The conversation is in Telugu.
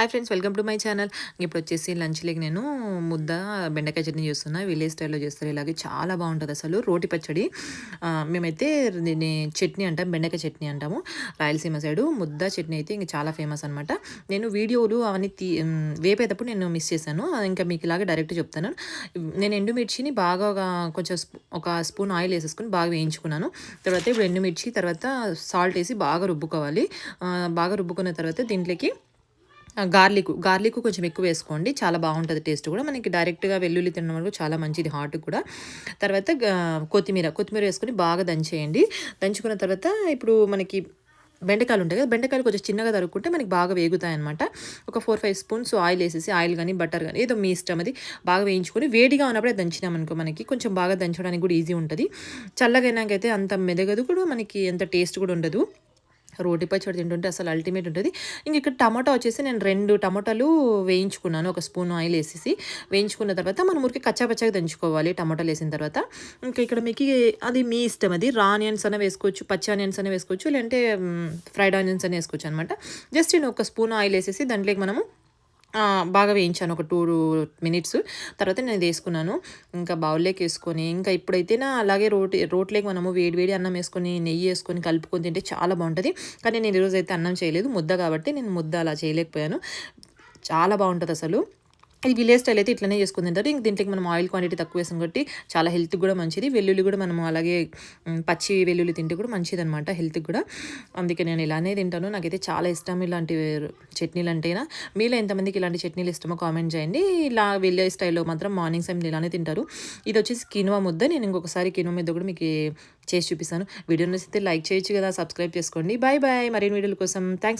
Hi friends, welcome to my channel. ఇప్పుడు వచ్చేసి లంచ్‌లోకి నేను ముద్ద బెండకాయ చట్నీ చేస్తున్నా. విలేజ్ స్టైల్‌లో చేస్తారు ఇలాగే చాలా బాగుంటది అసలు. రోటి పచ్చడి మేమైతే దీన్ని చట్నీ అంటాం, బెండకాయ చట్నీ అంటాము రాయలసీమ సైడు. ముద్ద చట్నీ అయితే ఇంక చాలా ఫేమస్ అనమాట. నేను వీడియోలు అవన్నీ వేపేటప్పుడు నేను మిస్ చేశాను. ఇంకా మీకు ఇలాగే డైరెక్ట్ చెప్తాను. నేను ఎండుమిర్చిని బాగా కొంచెం ఒక స్పూన్ ఆయిల్ వేసేసుకొని బాగా వేయించుకున్నాను. తర్వాత ఇప్పుడు ఎండుమిర్చి తర్వాత సాల్ట్ వేసి బాగా రుబ్బుకోవాలి. బాగా రుబ్బుకున్న తర్వాత దీంట్లోకి గార్లిక్ కొంచెం ఎక్కువ వేసుకోండి. చాలా బాగుంటది టేస్ట్ కూడా. మనకి డైరెక్ట్‌గా వెల్లుల్లి తినడం వరకు చాలా మంచిది హార్ట్‌కి కూడా. తర్వాత కొత్తిమీర వేసుకొని బాగా దంచేయండి. దంచుకున్న తర్వాత ఇప్పుడు మనకి బెండకాయలు ఉంటాయి కదా! బెండకాయలు కొంచెం చిన్నగా తరుక్కుంటే మనకి బాగా వేగుతాయన్నమాట. ఒక 4, 5 స్పూన్స్ ఆయిల్ ఏసేసి, ఆయిల్ గాని, బటర్ గాని ఏదో మీ ఇష్టం అది. బాగా వేయించుకొని వేడిగా ఉన్నప్పుడే దంచినామనుకో మనకి కొంచెం బాగా దంచడానికి కూడా ఈజీ ఉంటది. చల్లగయినాకైతే అంత మెదగదు కూడా, మనకి అంత టేస్ట్ కూడా ఉండదు. రోటి పచ్చడి తింటుంటే అసలు అల్టిమేట్ ఉంటది. ఇంక ఇక్కడ టమాటా వచ్చేసి నేను 2 టమాటాలు వేయించుకున్నాను. ఒక స్పూన్ ఆయిల్ ఏసేసి వేయించుకున్న తర్వాత మనం ఊరికే కచ్చా పచ్చాగా దంచుకోవాలి టమాటాలేసిన తర్వాత. ఇంకా ఇక్కడ మీకి అది మీ ఇష్టం అది. రా ఆనియన్స్ అన్నా వేసుకోవచ్చు, పచ్చి ఆనియన్స్ అన్నా వేసుకోవచ్చు, లేదంటే ఫ్రైడ్ ఆనియన్స్ అన్నా వేసుకోవచ్చనమాట. జస్ట్ నేను ఒక స్పూన్ ఆయిల్ ఏసేసి దాంట్లోకి మనము బాగా వేయించాను ఒక 2 మినిట్స్. తర్వాత నేను ఇది ఏసుకున్నాను. ఇంకా బౌల్‌లోకి ఏసుకొని, ఇంకా ఇప్పుడైతేనా అలాగే రోట్లోకి మనము వేడి వేడి అన్నం ఏసుకొని, నెయ్యి ఏసుకొని కలుపుకొని తింటే చాలా బావుంటది. కానీ నేను ఈరోజైతే అన్నం చేయలేదు. ముద్ద కాబట్టి నేను ముద్ద అలా చేయలేకపోయాను. చాలా బావుంటదసలు. ఈ విలేజ్ స్టైల్ అయితే ఇట్లనే చేసుకొని తింటారు. ఇంక దీంట్లోకి మనం ఆయిల్ క్వాంటిటీ తక్కువ వేసాం కాబట్టి చాలా హెల్త్‌కి కూడా మంచిది. వెల్లుల్లి కూడా మనము అలాగే పచ్చి వెల్లుల్లి తింటే కూడా మంచిదనమాట హెల్త్‌కి కూడా. అందుకే నేను ఇలానే తింటాను. నాకైతే చాలా ఇష్టం ఇలాంటి చట్నీలంటేనా. మీలో ఎంతమందికి ఇలాంటి చట్నీలు ఇష్టమో కామెంట్ చేయండి. ఇలా విలేజ్ స్టైల్‌లో మాత్రం మార్నింగ్ టైమ్ ఇలానే తింటారు. ఇదొచ్చేసి కినువా ముద్ద. నేను ఇంకొకసారి కినువా ముద్ద కూడా మీకు చేసి చూపిస్తాను. వీడియో నచ్చితే లైక్ చేయొచ్చు కదా! సబ్స్క్రైబ్ చేసుకోండి. Bye bye. మరిన్ని వీడియోల కోసం థాంక్స్ ఫర్